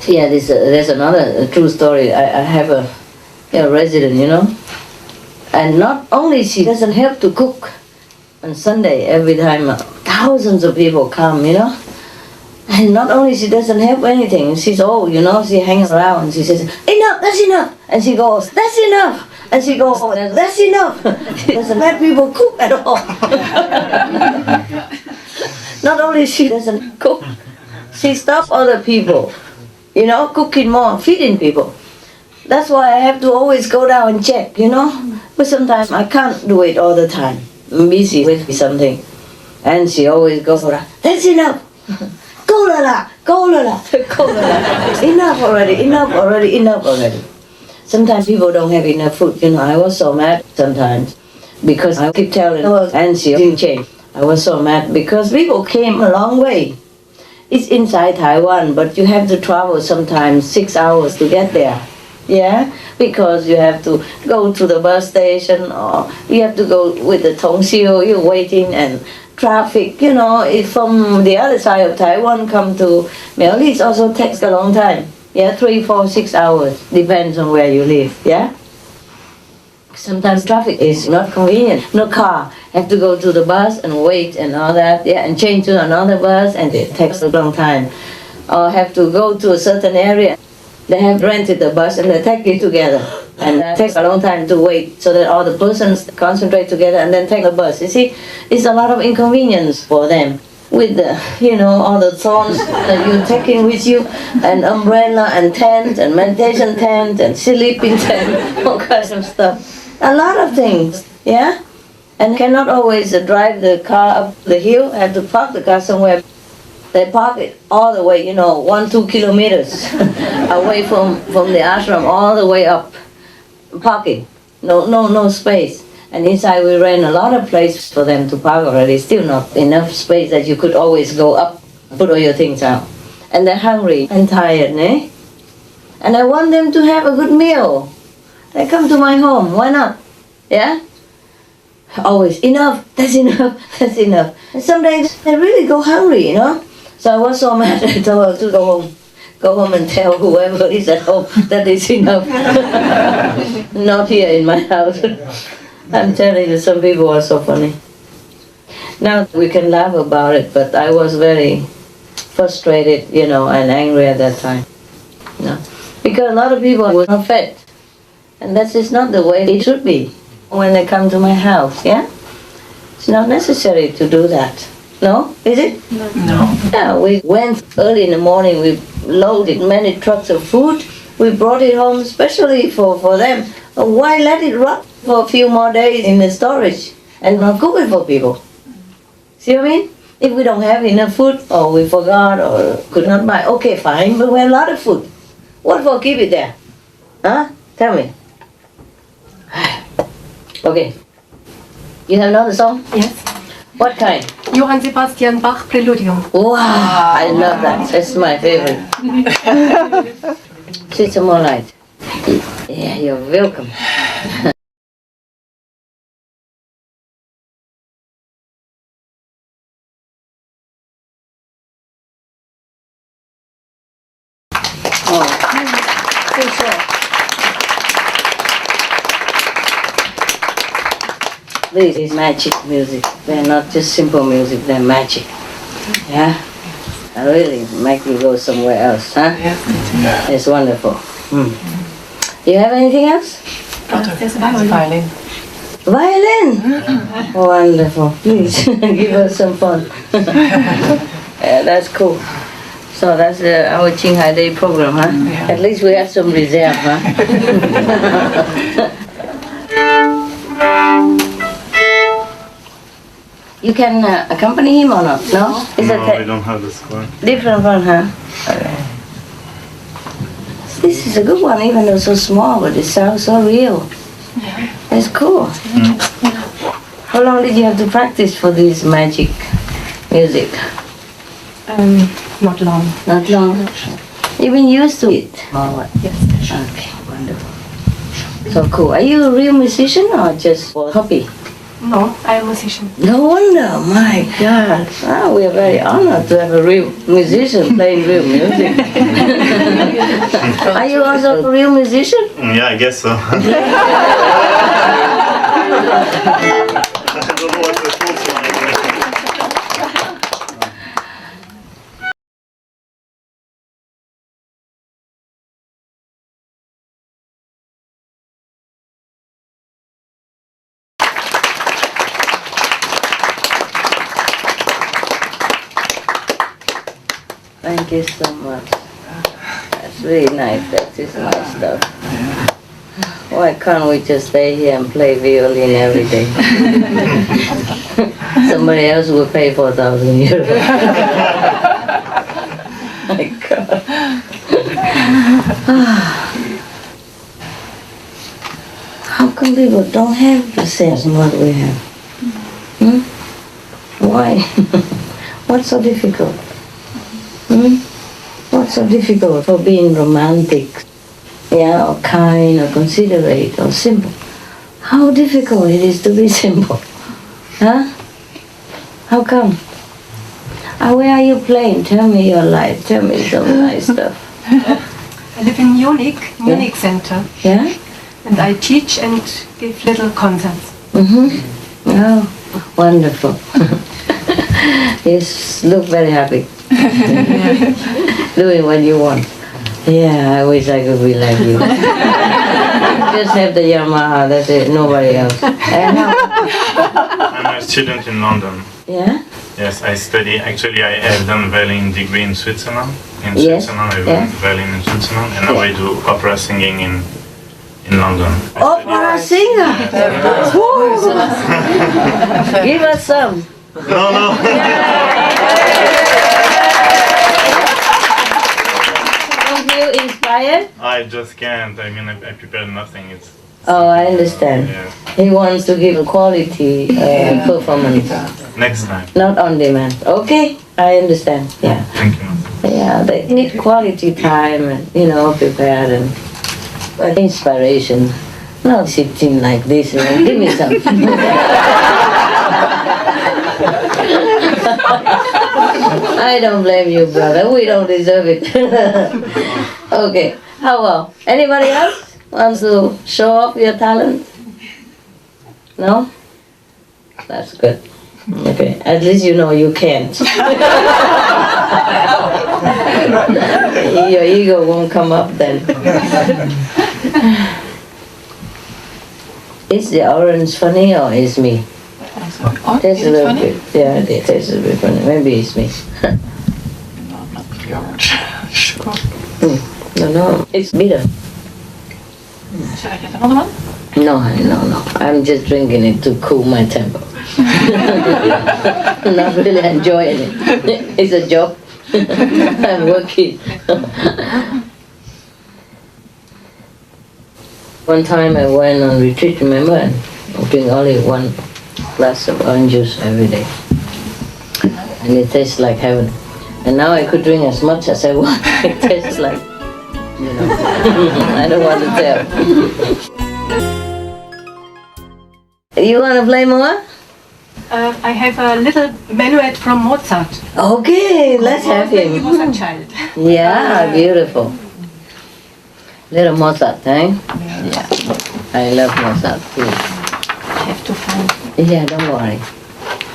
Yeah, there's another true story. I have a resident, and not only she doesn't help to cook on Sunday every time thousands of people come, and not only she doesn't help anything, she's old, she hangs around and she says, enough, that's enough, and she goes, that's enough, and she goes, that's enough. She doesn't let people cook at all. Not only she doesn't cook, she stops other people, cooking more, feeding people. That's why I have to always go down and check, but sometimes I can't do it all the time. I'm busy with something. And she always goes around, that's enough. Go la, enough already. Sometimes people don't have enough food, I was so mad sometimes because I keep telling her and she didn't change. I was so mad because people came a long way. It's inside Taiwan, but you have to travel sometimes 6 hours to get there. Yeah, because you have to go to the bus station or you have to go with the tongxiu, you're waiting and traffic, if from the other side of Taiwan come to Miao it also takes a long time. Yeah, 3, 4, 6 hours, depends on where you live, yeah? Sometimes traffic is not convenient, no car, have to go to the bus and wait and all that, yeah, and change to another bus and it takes a long time. Or have to go to a certain area. They have rented the bus and they take it together. And it takes a long time to wait so that all the persons concentrate together and then take the bus. You see, it's a lot of inconvenience for them. With the, all the thorns that you're taking with you, and umbrella and tent and meditation tent and sleeping tent, all kinds of stuff. A lot of things, yeah? And cannot always drive the car up the hill, have to park the car somewhere. They park it all the way, 1-2 kilometers away from the ashram, all the way up. Parking, no space. And inside we rent a lot of place for them to park already. Still not enough space that you could always go up, put all your things out. And they're hungry and tired, eh? And I want them to have a good meal. They come to my home, why not? Yeah? Always, enough, that's enough, that's enough. And some days they really go hungry, So I was so mad, I told her to go home and tell whoever is at home that it's enough. Not here in my house. I'm telling you, some people are so funny. Now we can laugh about it, but I was very frustrated, and angry at that time. Because a lot of people were not fed. And that is not the way it should be when they come to my house, yeah? It's not necessary to do that. No? Is it? No. Yeah, we went early in the morning, we loaded many trucks of food, we brought it home especially for them. Why let it rot for a few more days in the storage and not cook it for people? See what I mean? If we don't have enough food, or we forgot, or could not buy, okay, fine, but we have a lot of food. What for keep it there? Huh? Tell me. Okay. You have another song? Yes. What kind? Johann Sebastian Bach Preludium. Wow, I love that. That's my favorite. Sit some more light. Yeah, you're welcome. This is magic music. They're not just simple music, they're magic. Yeah? I really make you go somewhere else, huh? Yes. It's wonderful. Do you have anything else? There's a violin. Violin? Wonderful. Please, give us some fun. Yeah, that's cool. So that's our Qinghai Day program, huh? Yeah. At least we have some reserve, huh? You can accompany him or not? No? No, I don't have the score. Different one, huh? Okay. This is a good one, even though it's so small, but it sounds so real. Yeah. It's cool. How long did you have to practice for this magic music? Not long. Not long? You've been used to it? Or what? Yes. Okay, wonderful. So cool. Are you a real musician or just for hobby? No, I am a musician. No wonder, my God. Ah, we are very honored to have a real musician playing real music. Are you also a real musician? Yeah, I guess so. I don't know what the false one is. Thank you so much. That's really nice. That is my stuff. Why can't we just stay here and play violin every day? Somebody else will pay 4,000 euros. My God. How come people don't have the sense of what we have? Why? What's so difficult? What's so difficult for being romantic? Yeah, or kind, or considerate, or simple. How difficult it is to be simple. Huh? How come? Where are you playing? Tell me your life. Tell me some nice stuff. I live in Munich Center. Yeah? And I teach and give little concerts. Oh, wonderful. You look very happy. Doing what you want. Yeah, I wish I could be like you. Just have the Yamaha, that's it, nobody else. And I'm a student in London. yeah? Yes, I study. Actually, I have done violin degree in Switzerland. Yes, I yeah. learned violin in Switzerland, and now I do opera singing in London. Opera singer! Woo. Give us some. No. Don't you inspired? I just can't. I mean, I prepared nothing. It's. Oh, I understand. Yeah. He wants to give a quality performance, Next time. not on demand. Okay, I understand. Yeah. Thank you. Yeah, they need quality time and, prepared and inspiration. Not sitting like this, give me some. I don't blame you, brother. We don't deserve it. Okay, how well? Anybody else wants to show off your talent? No? That's good. Okay, at least you know you can't. Your ego won't come up then. Is the orange funny or is me? Tastes a little bit. Yeah, it tastes a bit funny. Maybe it's me. No, it's bitter. Shall I get another one? No. I'm just drinking it to cool my temper. Not really enjoying it. It's a job. I'm working. One time I went on retreat, remember, and I drink only one glass of orange juice every day. And it tastes like heaven. And now I could drink as much as I want. It tastes like, I don't want to tell. You want to play more? I have a little minuet from Mozart. Okay, let's have When he was a him. child. Yeah, beautiful. Little Mozart, eh? Yeah. I love Mozart too. I have to find. Yeah, don't worry.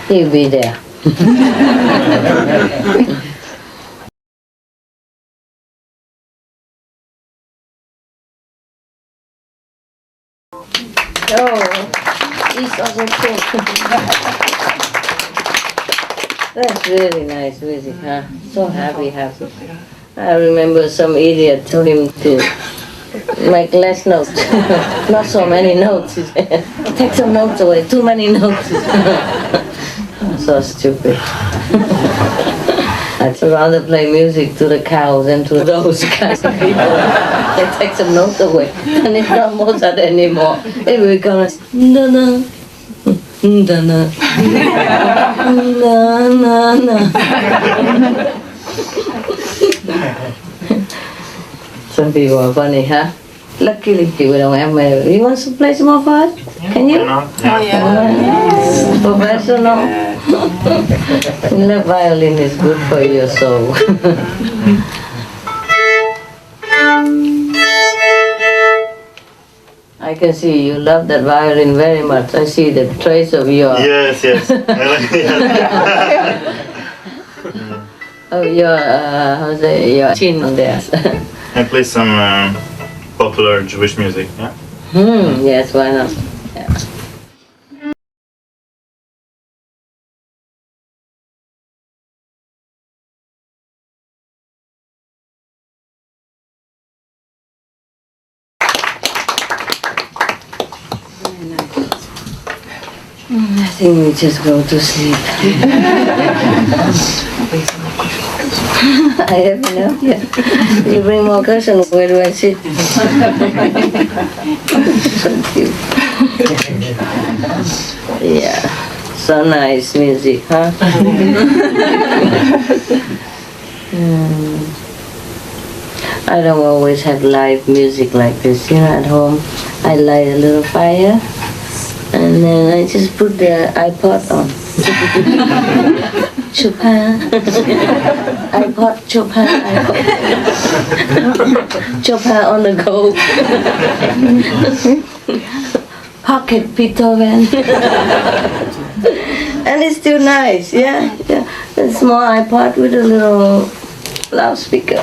He'll be there. Oh, he's also cool. That's really nice music, huh? So happy. I remember some idiot told him to make less notes. Not so many notes. Take some notes away. Too many notes. So stupid. I'd rather play music to the cows than to those kinds of people. They take some notes away. And it's not Mozart anymore. It becomes na-na. Na-na. Na-na-na. Some people are funny, huh? Luckily, we don't have my. You want to play some more for us? Can you? Why not? Yeah. Professional. The violin is good for your soul. I can see you love that violin very much. I see the trace of your Yes. your chin on there. I play some popular Jewish music. Yeah. Yes, why not? Yeah. I think we just go to sleep. I have enough, yeah. You bring more cushions, where do I sit? Thank you. Yeah, so nice music, huh? I don't always have live music like this, at home. I light a little fire and then I just put the iPod on. Chopin. iPod, Chopin, iPod. Chopin on the go. Pocket Beethoven. And it's still nice, yeah. A small iPod with a little loudspeaker,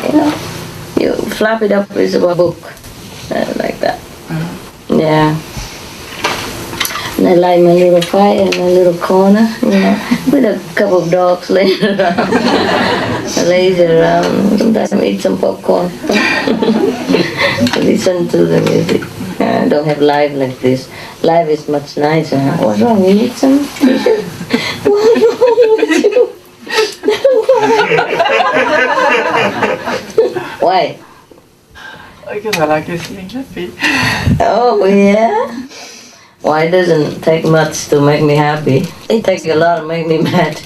You flap it up with a book, like that. Yeah. And I light my little fire in my little corner, with a couple of dogs laying around. I lazy around. Sometimes I eat some popcorn. Listen to the music. I don't have live like this. Live is much nicer. What's wrong? You need some tissue? What's wrong with you? Why? Because I like listening happy. Oh, yeah? Why doesn't take much to make me happy? It takes a lot to make me mad.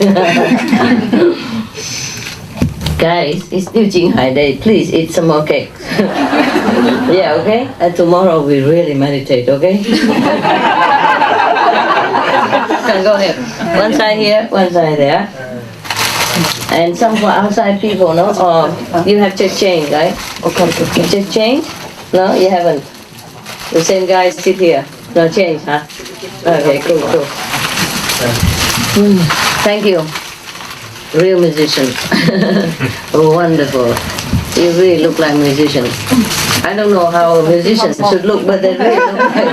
Guys, it's still Qinghai Day. Please eat some more cake. Yeah, okay? And tomorrow we really meditate, okay? Go ahead. One side here, one side there. And some for outside people, no? Or you have just changed, right? Okay. You just changed? No, you haven't. The same guys sit here. No change, huh? Okay, cool. Thank you. Real musicians. Wonderful. You really look like musicians. I don't know how musicians should look, but they really look like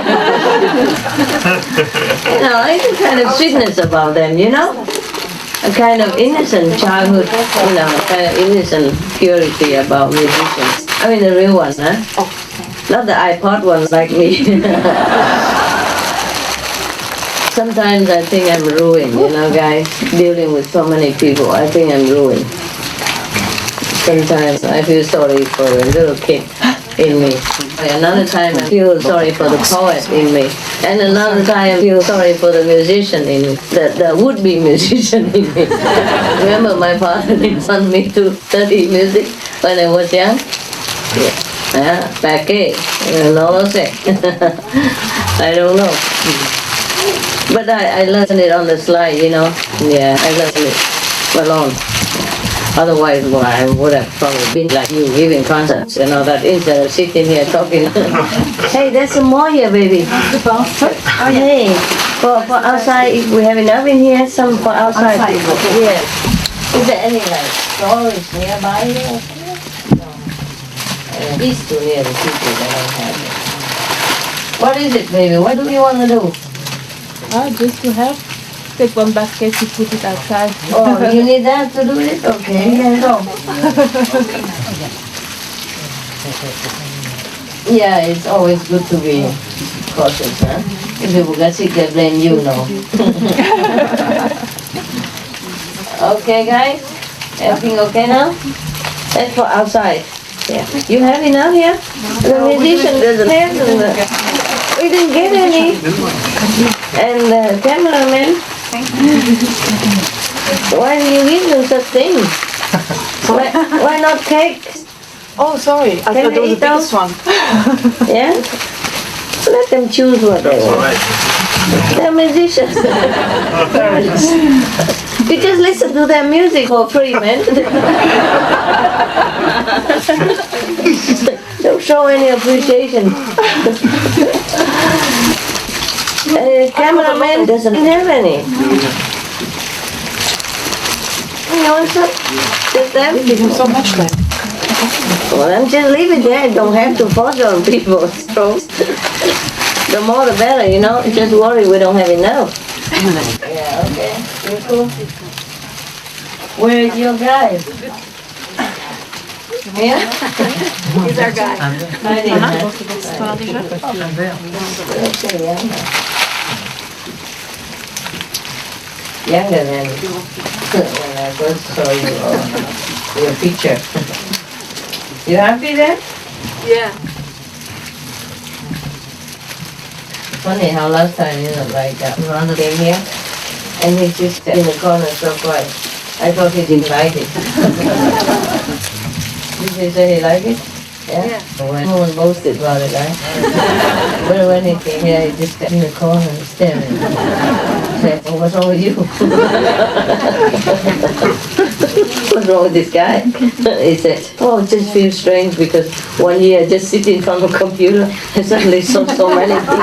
it's a kind of sweetness about them, A kind of innocent childhood, kind of innocent purity about musicians. I mean the real ones, huh? Not the iPod ones like me. Sometimes I think I'm ruined, guys, dealing with so many people. I think I'm ruined. Sometimes I feel sorry for the little kid in me. Another time I feel sorry for the poet in me. And another time I feel sorry for the musician in me, the would-be musician in me. Remember my father didn't want me to study music when I was young? Perché? Non lo so. I don't know. But I learned it on the slide, Yeah, I learned it alone. Otherwise, I would have probably been like you, giving concerts, that instead of sitting here talking. Hey, there's some more here, baby. Hey, for outside, if we have enough in here, some for outside. Yeah. Is there any storage nearby here? These two near the people that I have. What is it, baby? What do you want to do? Just to have. Take one basket to put it outside. Oh, you need that to do it? Okay, then go. Yeah, it's always good to be cautious, huh? If people get sick, they blame you, Okay, guys? Everything okay now? That's for outside. Yeah. You have enough here? The musician doesn't have them. We didn't get any. And the cameraman. Why do you give them such things? Why not cake? Oh, sorry. I Can thought we it was the eat now? biggest one. Yeah? Let them choose what they want. Alright. They're musicians. You just listen to their music for free, man. Don't show any appreciation. Cameraman doesn't have any. You want some? Just them? Give him so much then. Well, then just leave it there. Don't have to force on people. So, the more the better, you know. Just worry we don't have enough. Yeah, okay. You cool? Where is your guy? Yeah? He's our guy. Okay, yeah. Younger than when I first saw you, your picture. You happy then? Yeah. Funny how last time, you know, like Ronald came here and he just sat in the corner so quiet. I thought he didn't like it. Did you say he liked it? Yeah? When no one boasted about it, right? But when he came here, he just sat in the corner and stared at me. Said, oh, what's wrong with you? What's wrong with this guy? He said, oh, it just feels strange because 1 year I just sit in front of a computer and suddenly saw so many people.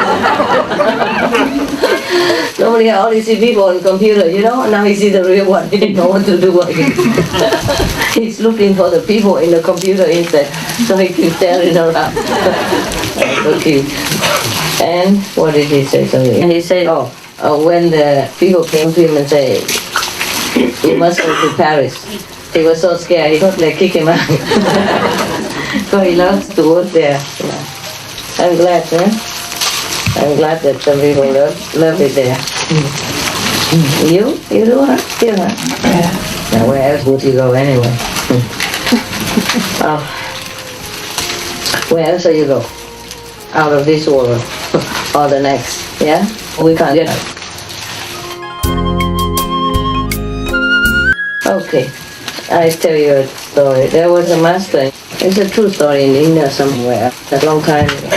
Normally I only see people on computer, you know, now he sees the real one. He didn't know what to do again. He's looking for the people in the computer instead, so he keeps staring around. That's so cute. And what did he say to me? He said, when the people came to him and said, you must go to Paris. He was so scared, he thought they'd kick him out. So he loves to work there. Yeah. I'm glad, I'm glad that some people love it there. You do, huh? Still, huh? Yeah. Now where else would you go anyway? Where else will you go? Out of this world or the next, yeah? We can't get out. Okay, I tell you a story. There was a master, it's a true story in India somewhere, a long time ago.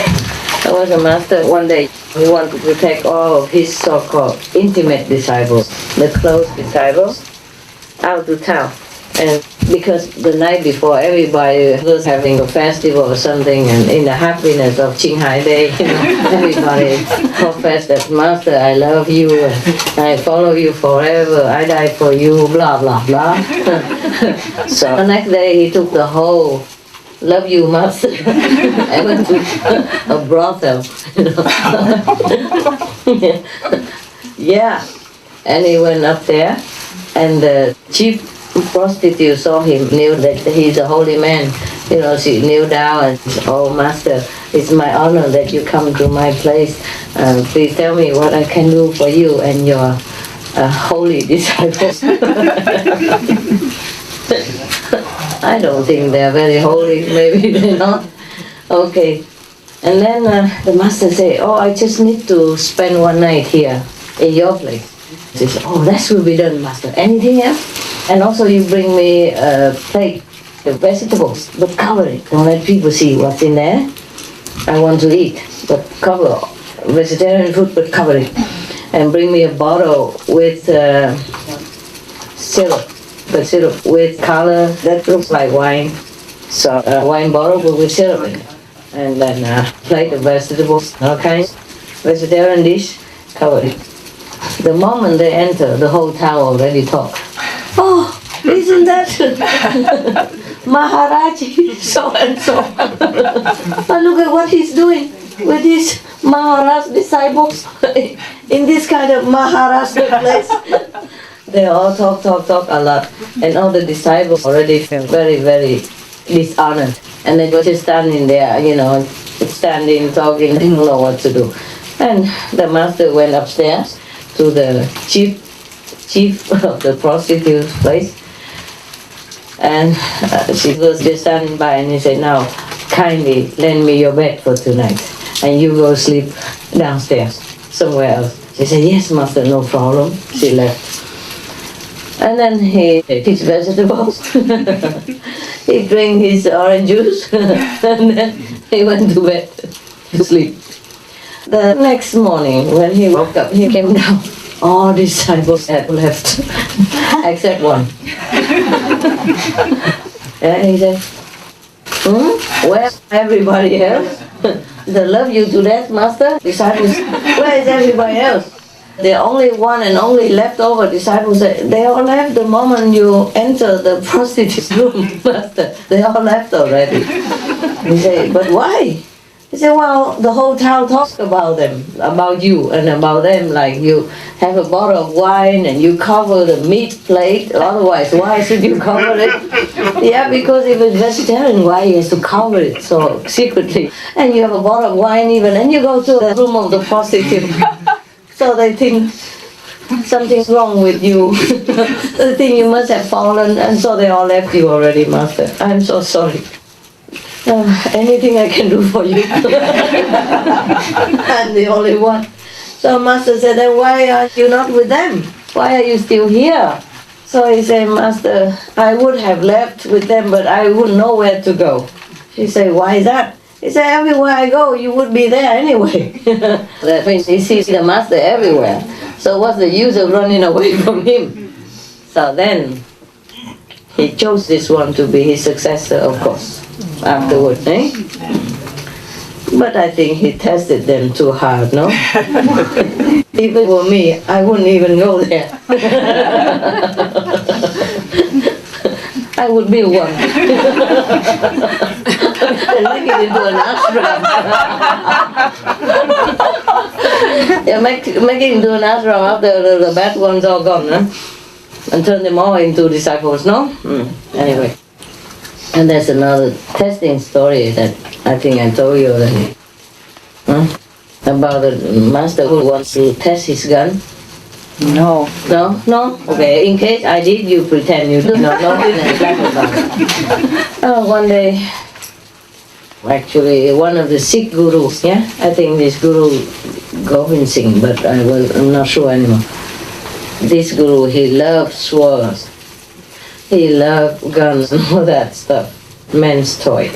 There was a master, one day, he wanted to take all of his so-called intimate disciples, the close disciples, out to town. And because the night before everybody was having a festival or something, and in the happiness of Qinghai Day, you know, everybody professed that, Master, I love you, I follow you forever, I die for you, blah, blah, blah. So the next day he took the whole love you, Master, and went to a brothel, you know. Yeah, and he went up there, and the chief prostitute saw him, knew that he's a holy man. You know, she kneeled down and said, oh, Master, it's my honor that you come to my place. Please tell me what I can do for you and your holy disciples. I don't think they're very holy, maybe they're not. Okay. And then the Master said, oh, I just need to spend one night here in your place. She said, oh, that will be done, Master. Anything else? And also you bring me a plate of vegetables, but cover it. Don't let people see what's in there. I want to eat, but cover vegetarian food, but cover it. And bring me a bottle with syrup, but syrup with color that looks like wine. So a wine bottle but with syrup in it. And then a plate of vegetables, all kinds. Vegetarian dish, cover it. The moment they enter, the whole town already talk. Oh, isn't that Maharaji so-and-so? And look at what he's doing with his Maharaj disciples in this kind of Maharashtra place. They all talk a lot. And all the disciples already felt very, very dishonored. And they were just standing there, you know, standing, talking, didn't know what to do. And the master went upstairs to the chief of the prostitute place, and she was just standing by, and he said, now kindly lend me your bed for tonight and you go sleep downstairs somewhere else. She said, yes, Master, no problem. She left. And then he eats vegetables. He drank his orange juice. And then he went to bed to sleep. The next morning, when he woke up, he came down. All disciples had left, except one. And he said, where's everybody else? They love you to death, Master. Disciples, where is everybody else? The only one and only leftover disciples, they all left the moment you enter the prostitute's room, Master. They all left already. He said, but why? He said, well, the whole town talks about them, about you and about them, like you have a bottle of wine and you cover the meat plate, otherwise why should you cover it? Yeah, because if it's vegetarian, why he has to cover it so secretly? And you have a bottle of wine even, and you go to the room of the prostitute. So they think something's wrong with you. They think you must have fallen, and so they all left you already, Master. I'm so sorry. Anything I can do for you. I'm the only one. So Master said, then why are you not with them? Why are you still here? So he said, Master, I would have left with them, but I wouldn't know where to go. She said, why is that? He said, everywhere I go, you would be there anyway. That means he sees the Master everywhere. So what's the use of running away from him? So then, he chose this one to be his successor, of course, afterward, eh? But I think he tested them too hard, no? If it were me, I wouldn't even go there. I would build one. And make it into an ashram. Yeah, make it into an ashram after the bad ones are gone, huh? And turn them all into disciples, no? Anyway. And there's another testing story that I think I told you already. About the Master who wants to test his gun. No. No? No? Okay, in case I did, you pretend you do not know it and laugh about it. One day, actually, one of the Sikh gurus, yeah? I think this guru Govind Singh, but I'm not sure anymore. This guru, he loved swords. He loved guns and all that stuff. Men's toys.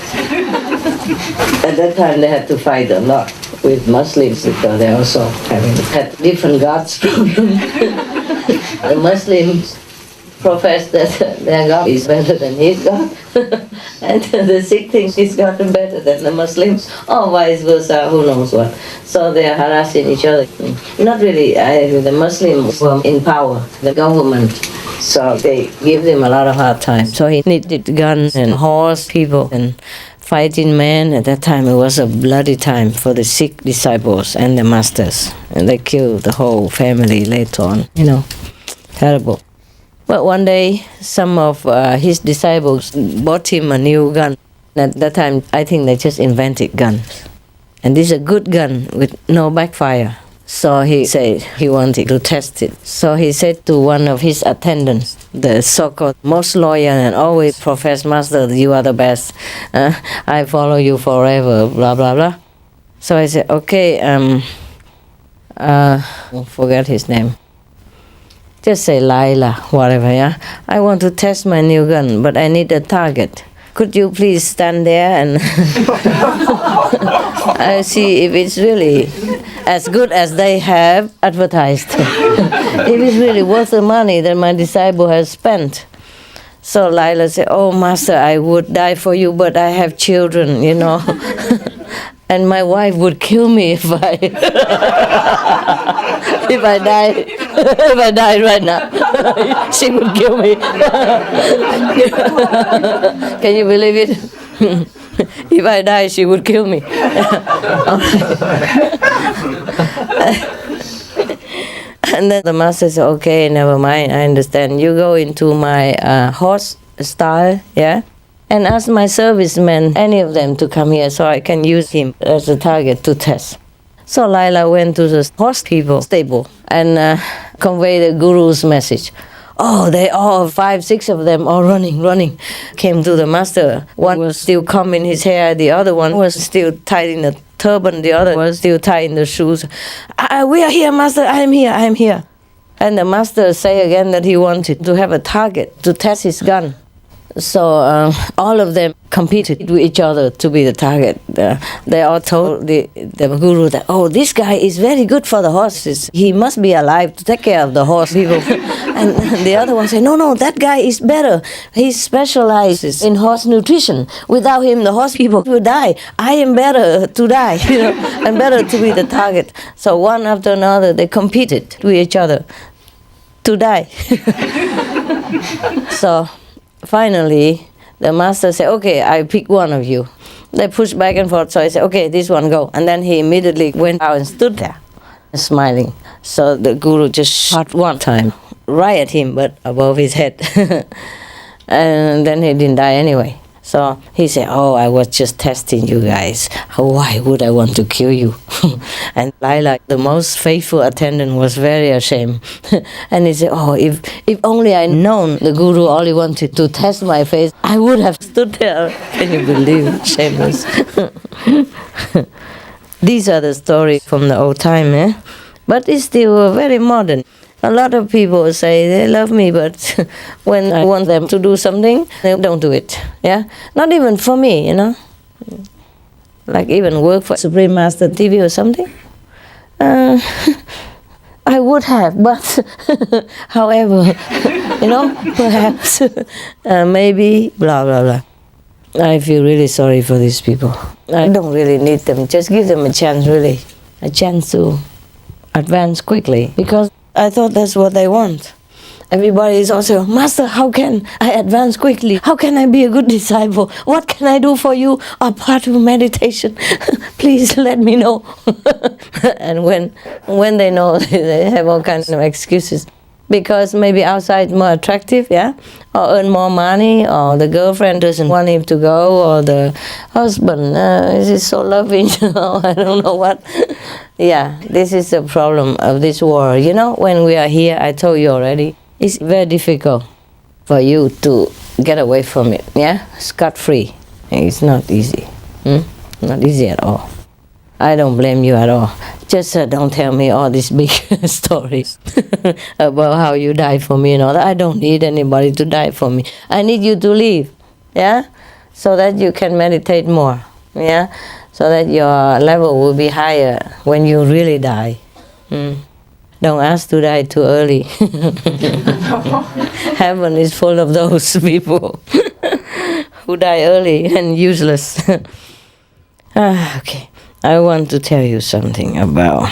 At that time, they had to fight a lot with Muslims because they also had different gods problem. The Muslims profess that their God is better than his God, and the Sikh think his God is better than the Muslims, or vice versa, who knows what. So they are harassing each other. Not really, the Muslims were in power, the government, so they give them a lot of hard time. So he needed guns and horse people and fighting men. At that time it was a bloody time for the Sikh disciples and the masters, and they killed the whole family later on, terrible. But one day some of his disciples bought him a new gun. At that time I think they just invented guns, and this is a good gun with no backfire. So he said he wanted to test it. So he said to one of his attendants, the so-called most loyal and always professed Master, you are the best, I follow you forever, blah blah blah. So I said, okay, forget his name. Just say Laila, whatever, yeah? I want to test my new gun, but I need a target. Could you please stand there and I see if it's really as good as they have advertised. If it's really worth the money that my disciple has spent. So Laila said, oh Master, I would die for you, but I have children, and my wife would kill me if I if I die right now. She would kill me. Can you believe it? If I die, she would kill me. And then the Master said, okay, never mind, I understand. You go into my horse stall, yeah? And ask my servicemen, any of them, to come here so I can use him as a target to test. So Laila went to the horse people stable and conveyed the Guru's message. Oh, they all, 5, 6 of them, all running, came to the Master. One was still combing his hair, the other one was still tied in a turban, the other was still tied in the shoes. We are here, Master, I am here. And the master say again that he wanted to have a target to test his gun. So all of them competed with each other to be the target. They all told the guru that, oh, this guy is very good for the horses. He must be alive to take care of the horse people. And the other one said, no, that guy is better. He specializes in horse nutrition. Without him, the horse people will die. I am better to die. I'm better to be the target. So one after another, they competed with each other to die. So finally, the master said, okay, I pick one of you. They pushed back and forth, so I said, okay, this one go. And then he immediately went out and stood there, smiling. So the guru just shot one time, right at him, but above his head. And then he didn't die anyway. So he said, oh, I was just testing you guys. Why would I want to kill you? And Lila, the most faithful attendant, was very ashamed. And he said, oh, if only I known the guru only wanted to test my faith, I would have stood there. Can you believe? Shameless. These are the stories from the old time, eh? But it's still very modern. A lot of people say they love me, but when I want them to do something, they don't do it. Yeah, not even for me, Like even work for Supreme Master TV or something. I would have, but however, perhaps, maybe, blah blah blah. I feel really sorry for these people. I don't really need them. Just give them a chance, really, a chance to advance quickly, because I thought that's what they want. Everybody is also, Master, how can I advance quickly? How can I be a good disciple? What can I do for you apart from meditation? Please let me know. And when they know, they have all kinds of excuses. Because maybe outside more attractive, yeah? Or earn more money, or the girlfriend doesn't want him to go, or the husband is so loving, I don't know what. Yeah, this is the problem of this world. When we are here, I told you already, it's very difficult for you to get away from it, yeah? Scot-free. It's not easy. Not easy at all. I don't blame you at all. Just don't tell me all these big stories about how you die for me and all that. I don't need anybody to die for me. I need you to live, yeah? So that you can meditate more, yeah? So that your level will be higher when you really die. Don't ask to die too early. Heaven is full of those people who die early and useless. Okay. I want to tell you something about.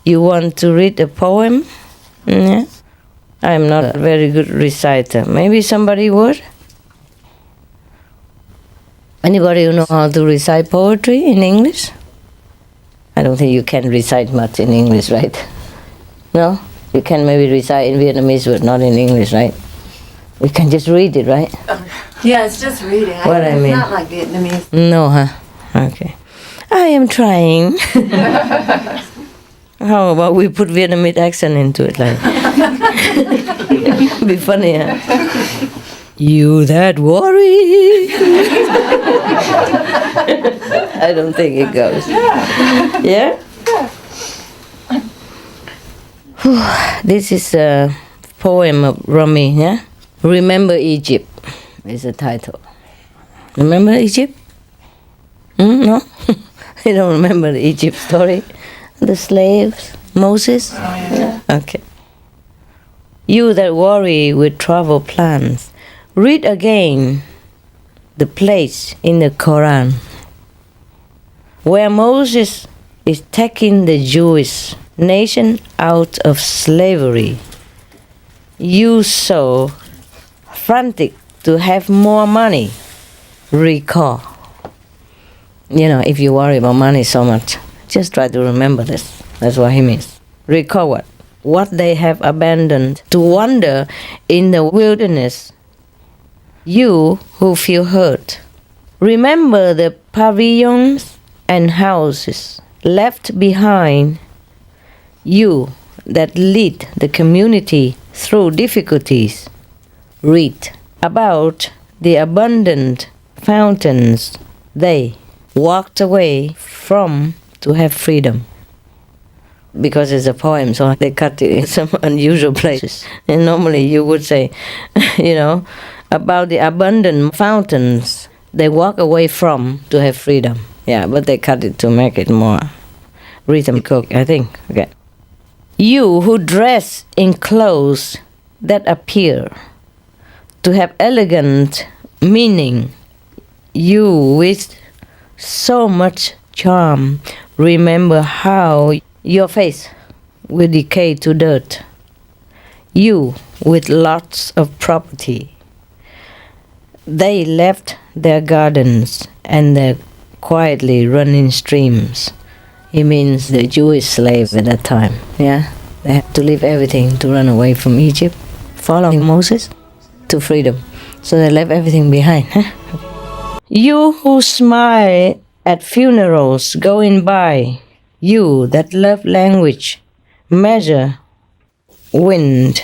You want to read a poem? Yeah? I'm not a very good reciter. Maybe somebody would? Anybody who know how to recite poetry in English? I don't think you can recite much in English, right? No? You can maybe recite in Vietnamese, but not in English, right? We can just read it, right? Yeah, it's just reading. What I mean? It's not like Vietnamese. No, huh? Okay. I am trying. How about we put Vietnamese accent into it, like? Be funny, huh? You that worry. I don't think it goes. Yeah? This is a poem of Rumi, yeah? Remember Egypt is the title. Remember Egypt? No? You don't remember the Egypt story? The slaves? Moses? Oh, yeah. Okay. You that worry with travel plans, read again the place in the Quran where Moses is taking the Jewish nation out of slavery. You so frantic to have more money. Recall. If you worry about money so much, just try to remember this. That's what he means. Recall what? What they have abandoned to wander in the wilderness. You who feel hurt, remember the pavilions and houses left behind. You that lead the community through difficulties, read about the abundant fountains they walked away from to have freedom. because it's a poem, so they cut it in some unusual places. And normally you would say, about the abundant fountains they walk away from to have freedom. Yeah, but they cut it to make it more rhythmical, I think. Okay. You who dress in clothes that appear to have elegant meaning, you with so much charm, remember how your face will decay to dirt. You with lots of property, they left their gardens and their quietly running streams. He means the Jewish slaves at that time. Yeah, they had to leave everything to run away from Egypt, following Moses to freedom. So they left everything behind. You who smile at funerals going by, you that love language, measure wind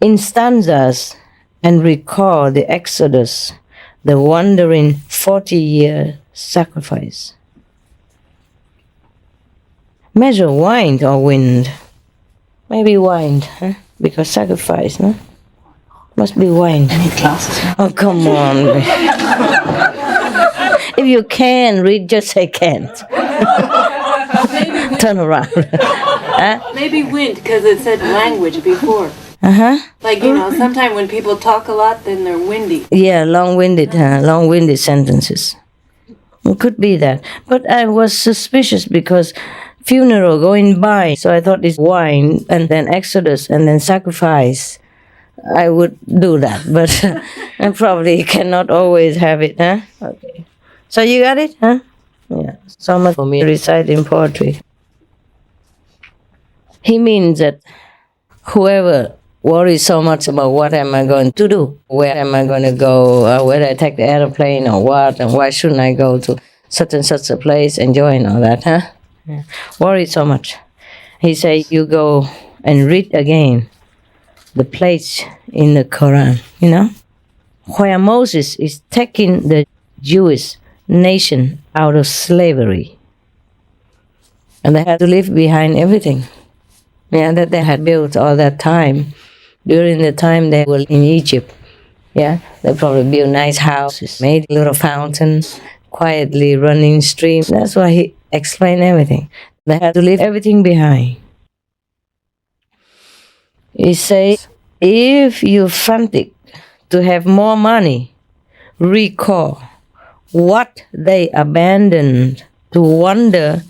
in stanzas and recall the Exodus, the wandering 40-year sacrifice. Measure wind or wind? Maybe wind, huh? Because sacrifice, no? Must be wind. Any glasses? Oh, come on. If you can read, just say can't. Turn around. Huh? Maybe wind, because it said language before. Uh-huh. Like, sometimes when people talk a lot, then they're windy. Yeah, long-winded sentences. It could be that. But I was suspicious because funeral going by, so I thought it's wine, and then Exodus, and then sacrifice. I would do that, but I probably cannot always have it, huh? Okay. So you got it, huh? Yeah. So much for me reciting poetry. He means that whoever worries so much about what am I going to do, where am I going to go, whether I take the airplane or what, and why shouldn't I go to such and such a place, enjoying all that, huh? Yeah. Worry so much. He say you go and read again the place in the Quran, where Moses is taking the Jewish nation out of slavery. And they had to leave behind everything. Yeah, that they had built all that time. During the time they were in Egypt, yeah, they probably built nice houses, made little fountains, quietly running streams. That's why he explained everything. They had to leave everything behind. He says, if you're frantic to have more money, recall what they abandoned to wander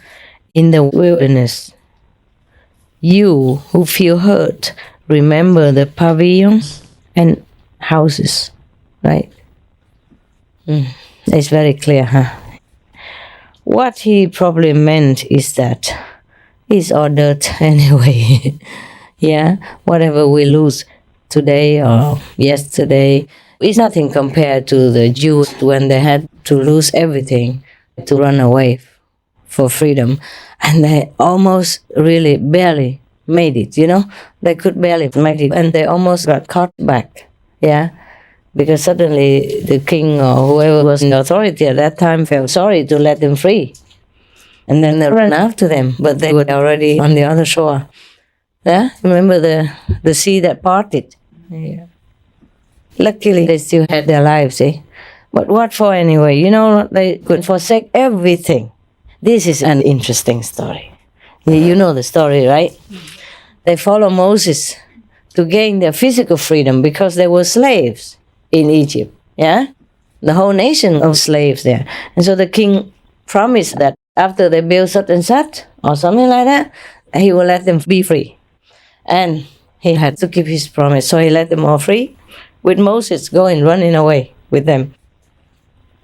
in the wilderness. You who feel hurt, remember the pavilions and houses, right? It's very clear, huh? What he probably meant is that it's all dirt anyway. Yeah, whatever we lose today or yesterday is nothing compared to the Jews when they had to lose everything to run away for freedom. And they almost really barely made it, They could barely make it, and they almost got caught back, yeah? Because suddenly the king or whoever was in authority at that time felt sorry to let them free. And then they ran after them, but they were already on the other shore. Yeah, remember the sea that parted. Yeah. Luckily, they still had their lives, eh? But what for anyway? They could forsake everything. This is an interesting story. You know the story, right? They follow Moses to gain their physical freedom because they were slaves in Egypt. Yeah, the whole nation of slaves there. And so the king promised that after they build such and such or something like that, he will let them be free. And he had to keep his promise, so he let them all free, with Moses running away with them.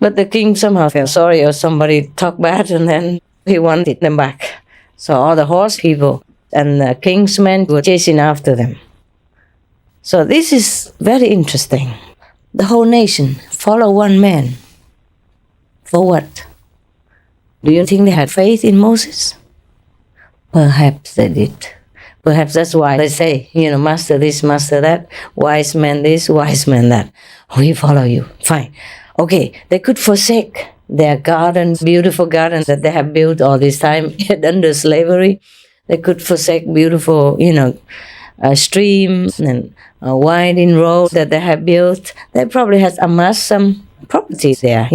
But the king somehow felt sorry, or somebody talked bad, and then he wanted them back. So all the horse people and the king's men were chasing after them. So this is very interesting. The whole nation follow one man. For what? Do you think they had faith in Moses? Perhaps they did. Perhaps that's why they say, master this, master that, wise man this, wise man that. We follow you. Fine. Okay, they could forsake their gardens, beautiful gardens that they have built all this time, yet under slavery, they could forsake beautiful, streams and winding roads that they have built. They probably had amassed some property there,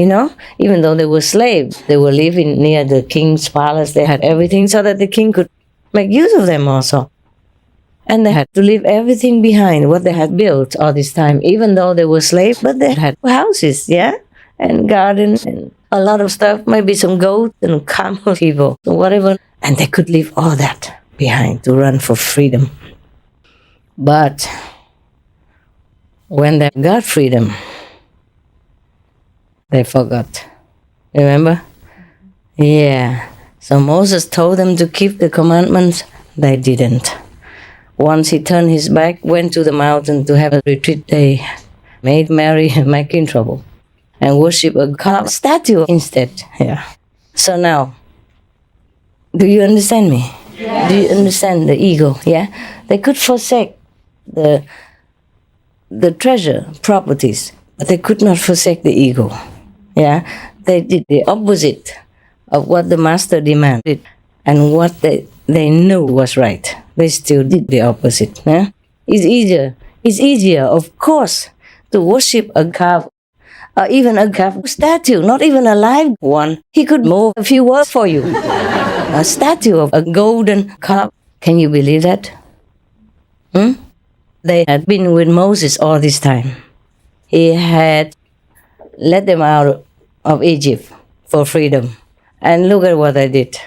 even though they were slaves. They were living near the king's palace. They had everything so that the king could make use of them also. And they had to leave everything behind, what they had built all this time, even though they were slaves, but they had houses, and gardens and a lot of stuff, maybe some goats and camel people, or whatever. And they could leave all that behind to run for freedom. But when they got freedom, they forgot. Remember? Yeah. So Moses told them to keep the commandments. They didn't. Once he turned his back, went to the mountain to have a retreat, they made merry, making trouble, and worship a carved statue instead. Yeah. So now, do you understand me? Yes. Do you understand the ego? Yeah. They could forsake the treasure, properties, but they could not forsake the ego. Yeah. They did the opposite of what the master demanded and what they knew was right. They still did the opposite. It's easier, of course, to worship a carved, even a carved statue, not even a live one. He could move a few words for you. A statue of a golden calf. Can you believe that? They had been with Moses all this time. He had led them out of Egypt for freedom. And look at what they did.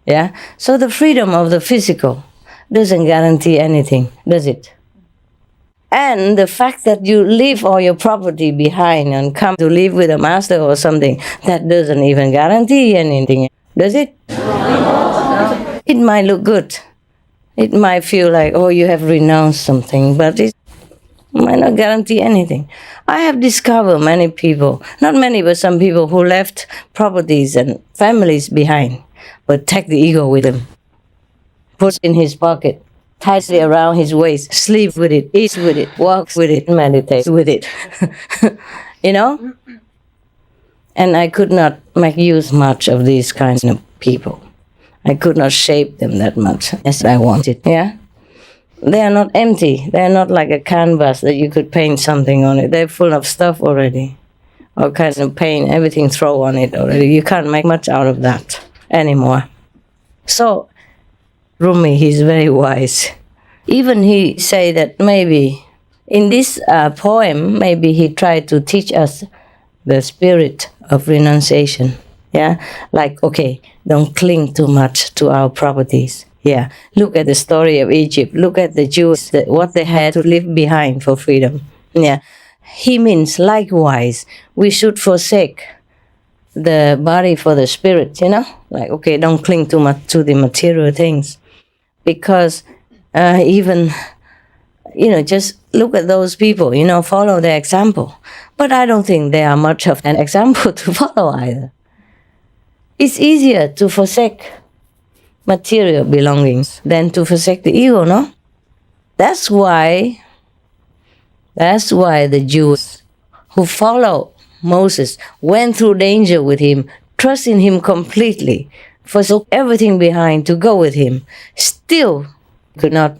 Yeah? So the freedom of the physical doesn't guarantee anything, does it? And the fact that you leave all your property behind and come to live with a master or something, that doesn't even guarantee anything, does it? It might look good. It might feel like, oh, you have renounced something, but it might not guarantee anything. I have discovered many people, not many, but some people who left properties and families behind, but take the ego with them, put in his pocket, ties it around his waist, sleep with it, eat with it, walk with it, meditate with it. And I could not make use much of these kinds of people. I could not shape them that much as I wanted, yeah? They are not empty. They are not like a canvas that you could paint something on it. They're full of stuff already. All kinds of paint, everything thrown on it already. You can't make much out of that anymore. So, Rumi, he's very wise. Even he say that maybe in this poem, maybe he tried to teach us the spirit of renunciation. Yeah, like, okay, don't cling too much to our properties. Yeah, look at the story of Egypt. Look at the Jews, what they had to leave behind for freedom. Yeah, he means likewise, we should forsake the body for the spirit, Like, okay, don't cling too much to the material things. Because even, just look at those people, follow their example. But I don't think they are much of an example to follow either. It's easier to forsake material belongings than to forsake the ego, no? That's why the Jews who follow Moses went through danger with him, trusting him completely, forsook everything behind to go with him, still could not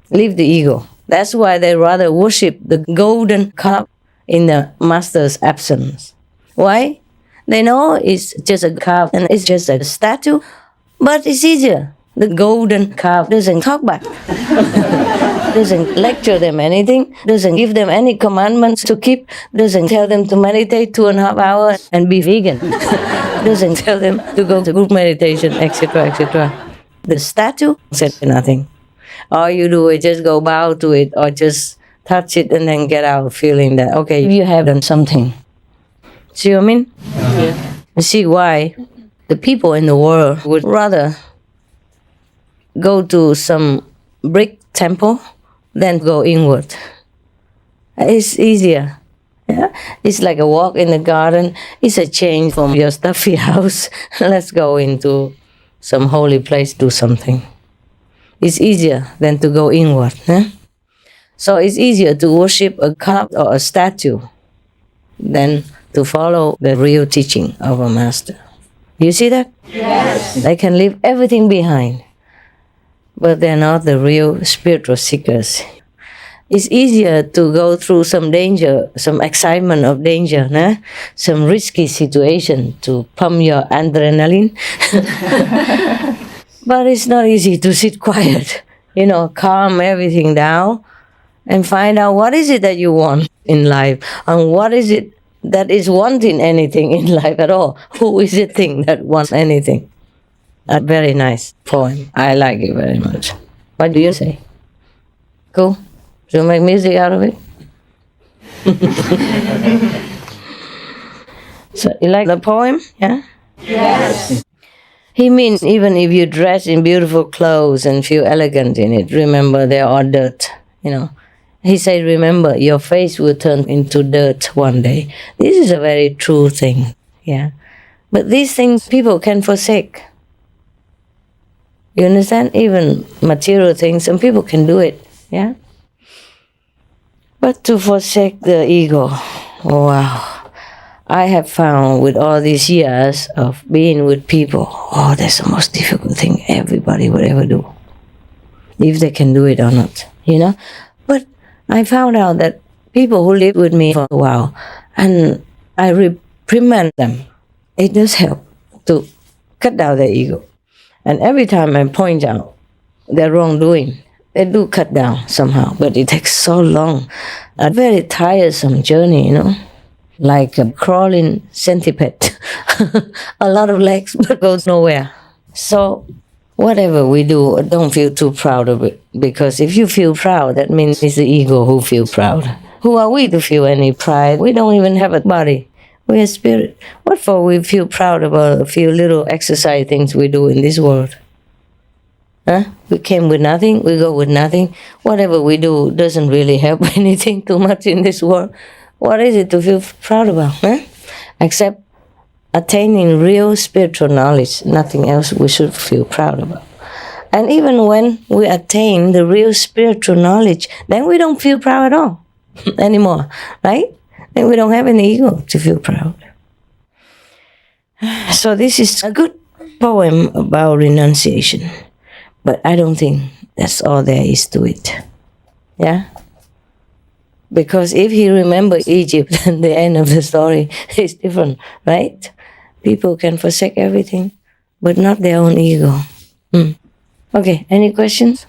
leave the ego. That's why they rather worship the golden calf in the master's absence. Why? They know it's just a calf and it's just a statue, but it's easier. The golden calf doesn't talk back, doesn't lecture them anything, doesn't give them any commandments to keep, doesn't tell them to meditate 2.5 hours and be vegan, doesn't tell them to go to group meditation, etc., etc. The statue said nothing. All you do is just go bow to it or just touch it and then get out feeling that, okay, you have done something. See what I mean? Yeah. You see why the people in the world would rather go to some brick temple than go inward. It's easier. Yeah? It's like a walk in the garden. It's a change from your stuffy house. Let's go into some holy place, do something. It's easier than to go inward. So it's easier to worship a calf or a statue than to follow the real teaching of a master. You see that? Yes. They can leave everything behind, but they're not the real spiritual seekers. It's easier to go through some danger, some excitement of danger, nah? Some risky situation to pump your adrenaline. But it's not easy to sit quiet, calm everything down and find out what is it that you want in life and what is it that is wanting anything in life at all. Who is the thing that wants anything? A very nice poem. I like it very much. What do you say? Cool? Should we make music out of it? So you like the poem? Yeah? Yes. He means even if you dress in beautiful clothes and feel elegant in it, remember they are dirt, He said, remember, your face will turn into dirt one day. This is a very true thing, yeah. But these things people can forsake. You understand? Even material things, some people can do it, yeah. But to forsake the ego, wow. I have found with all these years of being with people, that's the most difficult thing everybody would ever do. If they can do it or not, But I found out that people who live with me for a while, and I reprimand them, it does help to cut down their ego. And every time I point out their wrongdoing, they do cut down somehow, but it takes so long. A very tiresome journey, like a crawling centipede. A lot of legs, but goes nowhere. So whatever we do, don't feel too proud of it. Because if you feel proud, that means it's the ego who feels proud. Who are we to feel any pride? We don't even have a body. We're a spirit. What for we feel proud about a few little exercise things we do in this world? Huh? We came with nothing, we go with nothing. Whatever we do doesn't really help anything too much in this world. What is it to feel proud about? Huh? Except attaining real spiritual knowledge, nothing else we should feel proud about. And even when we attain the real spiritual knowledge, then we don't feel proud at all anymore, right? Then we don't have any ego to feel proud. So this is a good poem about renunciation, but I don't think that's all there is to it. Yeah? Because if he remembers Egypt, then the end of the story is different, right? People can forsake everything, but not their own ego. Okay, any questions?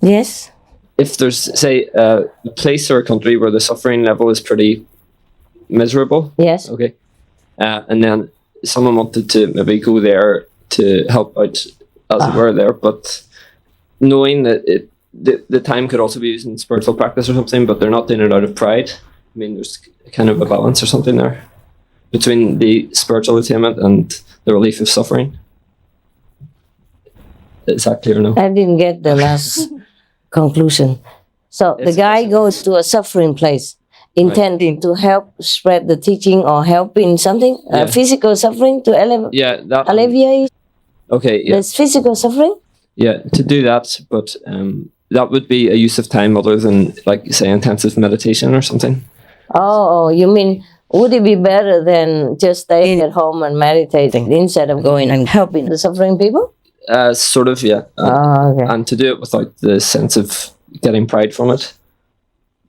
Yes? If there's, say, a place or a country where the suffering level is pretty miserable. Yes. Okay. And then someone wanted to maybe go there to help out, as it were, there, but knowing that the time could also be used in spiritual practice or something, but they're not doing it out of pride. I mean, there's kind of a balance or something there between the spiritual attainment and the relief of suffering. Is that clear now? I didn't get the last conclusion. So the guy goes to a suffering place, intending to help spread the teaching or help in something, physical suffering to alleviate. Okay, yeah. There's physical suffering? Yeah, to do that, but that would be a use of time other than, like, say, intensive meditation or something. Oh, you mean, would it be better than just staying at home and meditating instead of going and helping the suffering people? Sort of, yeah. Okay. And to do it without the sense of getting pride from it.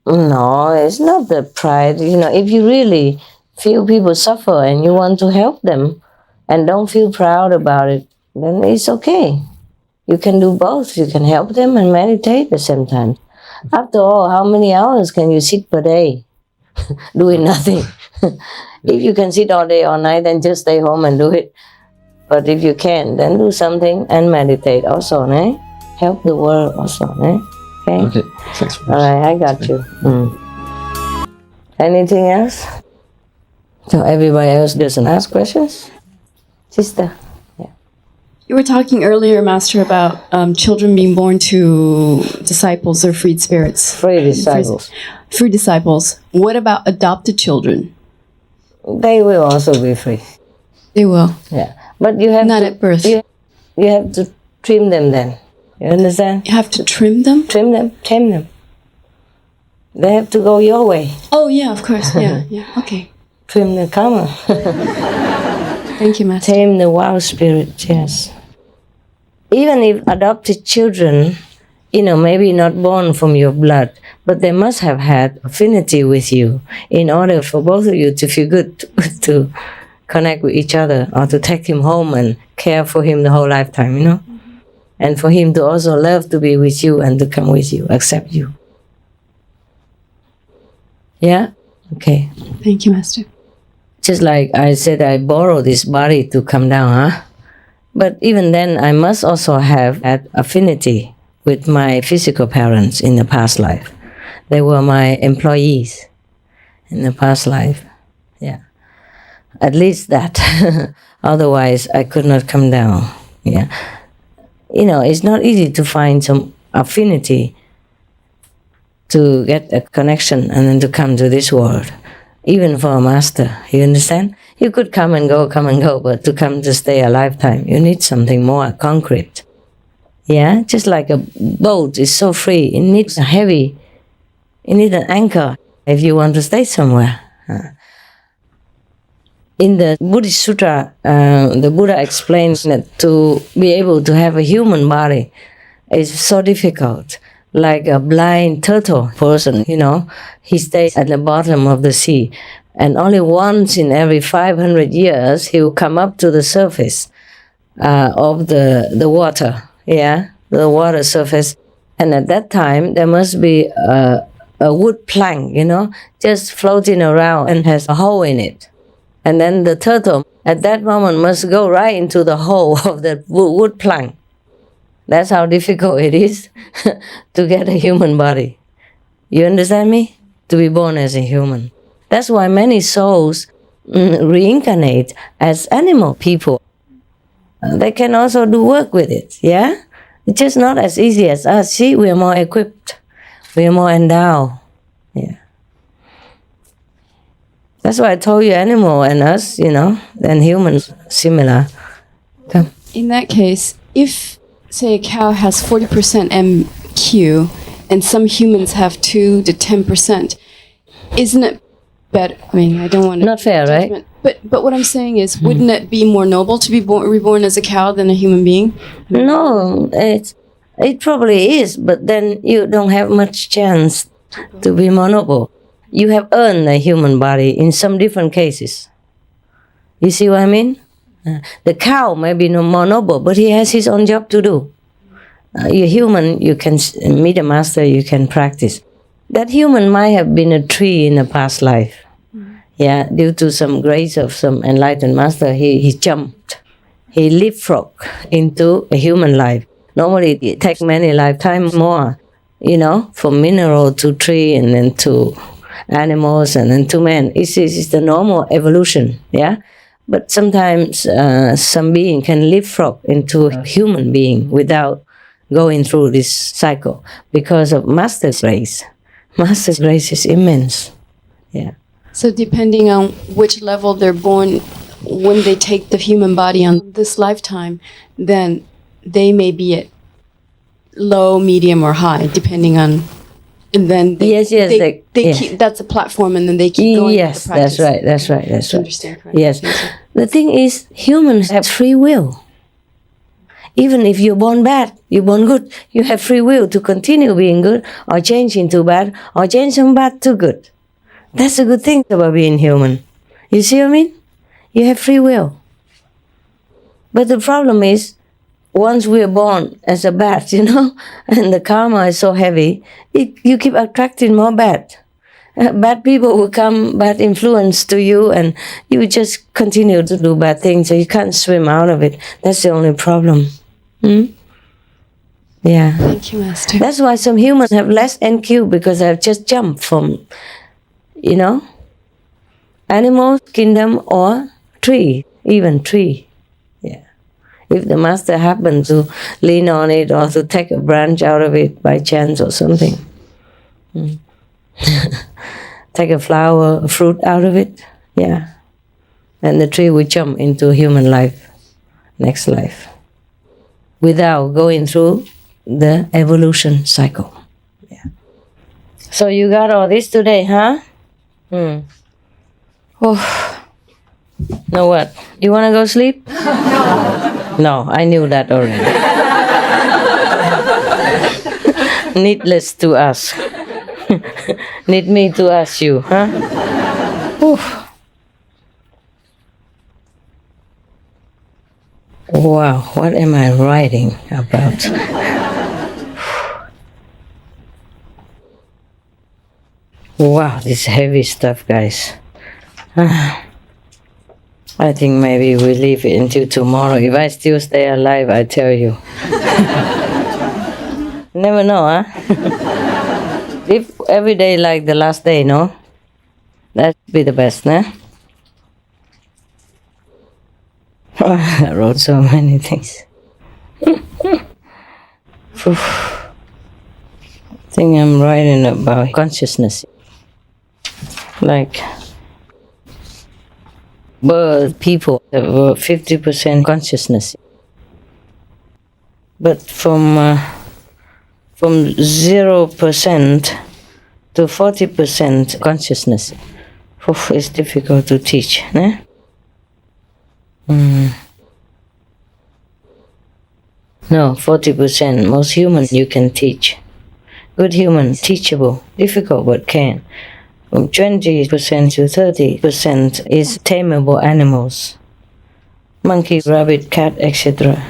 No, it's not the pride. If you really feel people suffer and you want to help them and don't feel proud about it, then it's okay. You can do both. You can help them and meditate at the same time. After all, how many hours can you sit per day doing nothing? If you can sit all day, all night, then just stay home and do it. But if you can, then do something and meditate also, né? Help the world also, né? Okay? Thanks very much. All right, I got you. Anything else? So everybody else doesn't ask questions? Sister? You were talking earlier, Master, about children being born to disciples or freed spirits. Free disciples. Free disciples. What about adopted children? They will also be free. They will. Yeah. But you have Not to, at birth. You have to trim them then. You understand? You have to trim them? Trim them. Tame them. They have to go your way. Oh, yeah, of course. Yeah, yeah. Okay. Trim the karma. Thank you, Master. Tame the wild spirit, yes. Even if adopted children, maybe not born from your blood, but they must have had affinity with you in order for both of you to feel good to connect with each other, or to take him home and care for him the whole lifetime, And for him to also love to be with you and to come with you, accept you. Yeah? Okay. Thank you, Master. Just like I said, I borrow this body to come down, huh? But even then, I must also have had affinity with my physical parents in the past life. They were my employees in the past life. Yeah. At least that. Otherwise, I could not come down. Yeah. It's not easy to find some affinity to get a connection and then to come to this world. Even for a master, you understand? You could come and go, but to come to stay a lifetime, you need something more concrete. Yeah? Just like a boat is so free, it needs a heavy, you need an anchor if you want to stay somewhere. In the Buddhist Sutra, the Buddha explains that to be able to have a human body is so difficult. Like a blind turtle person, he stays at the bottom of the sea. And only once in every 500 years, he will come up to the surface of the water, the water surface. And at that time, there must be a wood plank, just floating around and has a hole in it. And then the turtle, at that moment, must go right into the hole of the wood plank. That's how difficult it is to get a human body. You understand me? To be born as a human. That's why many souls reincarnate as animal people. They can also do work with it, yeah? It's just not as easy as us. See, we are more equipped. We are more endowed. Yeah. That's why I told you animal and us, and humans, similar. Come. In that case, if, say, a cow has 40% MQ and some humans have 2 to 10%, isn't it better? I mean, I don't want to... Not fair, right? But what I'm saying is, wouldn't it be more noble to be reborn as a cow than a human being? No, it probably is, but then you don't have much chance to be more noble. You have earned a human body in some different cases. You see what I mean? The cow may be no more noble, but he has his own job to do. You're human, you can meet a master, you can practice. That human might have been a tree in a past life. Yeah, due to some grace of some enlightened master, he jumped. He leapfrogged into a human life. Normally it takes many lifetimes more, from mineral to tree and then to animals and then to man. It's the normal evolution, yeah? But sometimes some being can leapfrog into a human being without going through this cycle because of Master's grace. Master's grace is immense. Yeah. So depending on which level they're born, when they take the human body on this lifetime, then they may be at low, medium, or high, depending on... And then they keep, that's a platform, and then they keep going. Yes, that's right. Understand correctly. Yes. The thing is, humans have free will. Even if you're born bad, you're born good, you have free will to continue being good, or change into bad, or change from bad to good. That's a good thing about being human. You see what I mean? You have free will. But the problem is, once we are born as a bad, and the karma is so heavy, you keep attracting more bad. Bad people will come, bad influence to you, and you just continue to do bad things, so you can't swim out of it. That's the only problem. Yeah. Thank you, Master. That's why some humans have less NQ, because they've just jumped from, animal kingdom or tree, even tree. Yeah. If the master happened to lean on it or to take a branch out of it by chance or something. Take a flower, a fruit out of it. Yeah. And the tree will jump into human life, next life, without going through the evolution cycle. Yeah. So you got all this today, huh? Oh. Know what? You want to go sleep? No, I knew that already. Needless to ask. Need me to ask you, huh? Oof. Wow, what am I writing about? Wow, this heavy stuff, guys. I think maybe we leave it until tomorrow. If I still stay alive, I tell you. Never know, huh? If every day like the last day, no? That'd be the best, nah? I wrote so many things. I think I'm writing about consciousness. Like birth people that were 50% consciousness. But from 0% to 40% consciousness, it's difficult to teach. Né? No, 40%. Most humans you can teach. Good human, teachable. Difficult, but can. From 20% to 30% is tameable animals. Monkey, rabbit, cat, etc.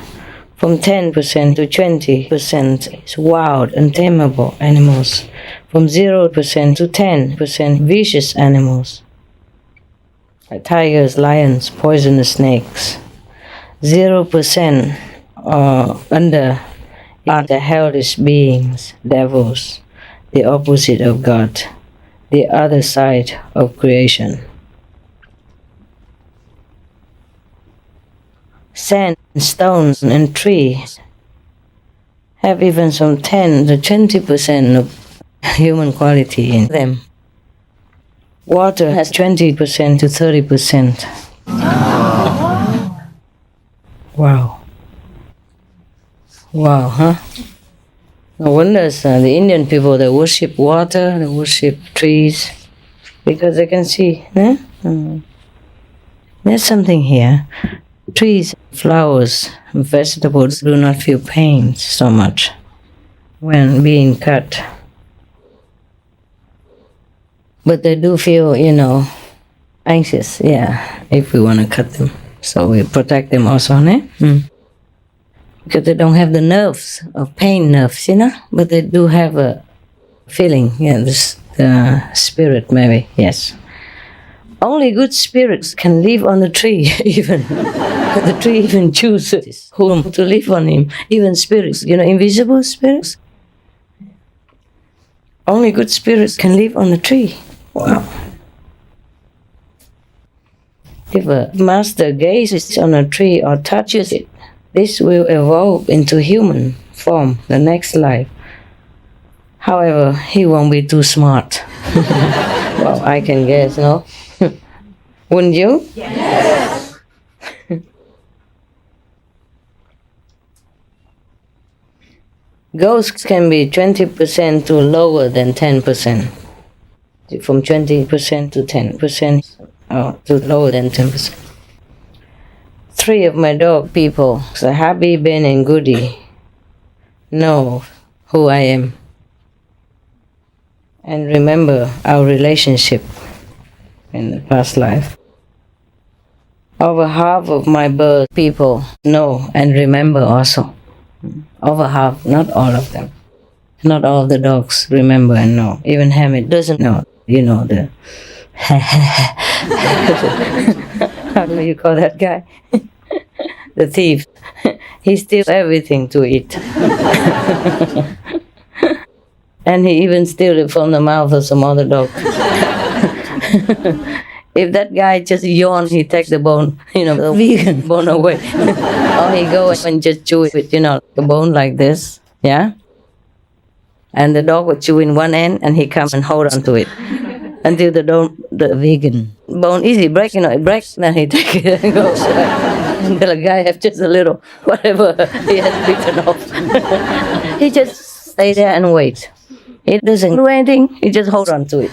From 10% to 20% is wild, untamable animals. From 0% to 10% vicious animals. Like tigers, lions, poisonous snakes. 0% under are the hellish beings, devils, the opposite of God, the other side of creation. Sand, stones, and trees have even from 10 to 20% of human quality in them. Water has 20% to 30%. Wow. Wow, huh? No wonder the Indian people, they worship water, they worship trees, because they can see. Eh? There's something here. Trees, flowers, vegetables do not feel pain so much when being cut. But they do feel, anxious, if we want to cut them. So we protect them also, né? Because they don't have the nerves, of pain nerves, but they do have a feeling, the spirit maybe, yes. Only good spirits can live on the tree, even. The tree even chooses whom to live on him. Even spirits, invisible spirits. Only good spirits can live on the tree. Wow. If a master gazes on a tree or touches it, this will evolve into human form, the next life. However, he won't be too smart. Well, I can guess, no? Wouldn't you? Yes. Ghosts can be 20% to lower than 10%. From 20% to 10%, or to lower than 10%. 3 of my dog people, so Happy, Ben, and Goody, know who I am. And remember our relationship in the past life. Over half of my bird people know and remember also. Over half, not all of them. Not all the dogs remember and know. Even Hamid doesn't know. The how do you call that guy? The thief. He steals everything to eat. And he even steals it from the mouth of some other dog. If that guy just yawns, he takes the bone, the vegan bone away. Or he goes and just chew it with, the bone like this, yeah? And the dog would chew in one end and he comes and hold on to it. Until the vegan bone easy break, it breaks, then he takes it and goes away. And the guy has just a little, whatever he has bitten off. He just stay there and wait. It doesn't do anything, he just hold on to it.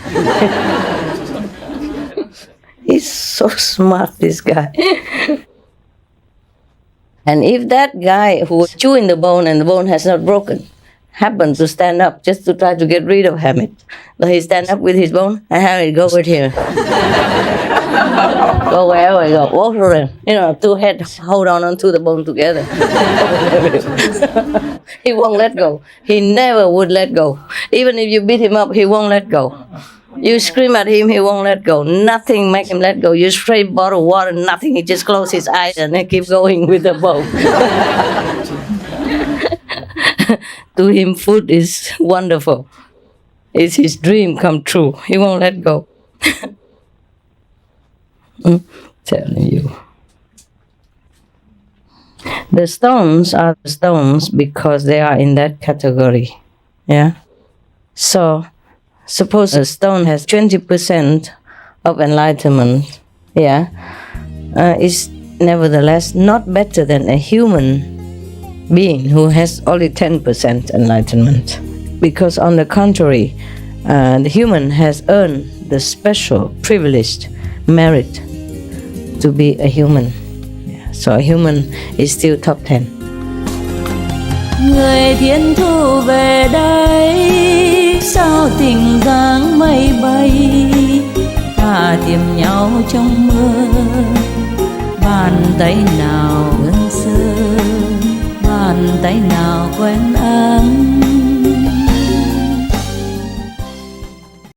He's so smart, this guy. And if that guy who was chewing the bone and the bone has not broken happens to stand up just to try to get rid of Hamid, so he stand up with his bone and Hamid go over here. Go wherever he go, walk around. Two heads hold on to the bone together. He won't let go. He never would let go. Even if you beat him up, he won't let go. You scream at him, he won't let go. Nothing make him let go. You spray bottle of water, nothing. He just close his eyes and he keep going with the bone. To him, food is wonderful. It's his dream come true. He won't let go. Telling you. The stones are the stones because they are in that category. Yeah? So, suppose a stone has 20% of enlightenment, yeah, is nevertheless not better than a human being who has only 10% enlightenment. Because on the contrary, the human has earned the special privileged merit to be a human. Yeah. So a human is still top 10. Người thiên thu về đây, sao tình dáng mây bay, ta tìm nhau trong mơ. Bàn tay nào đơn sơ, bàn tay nào quen ấm.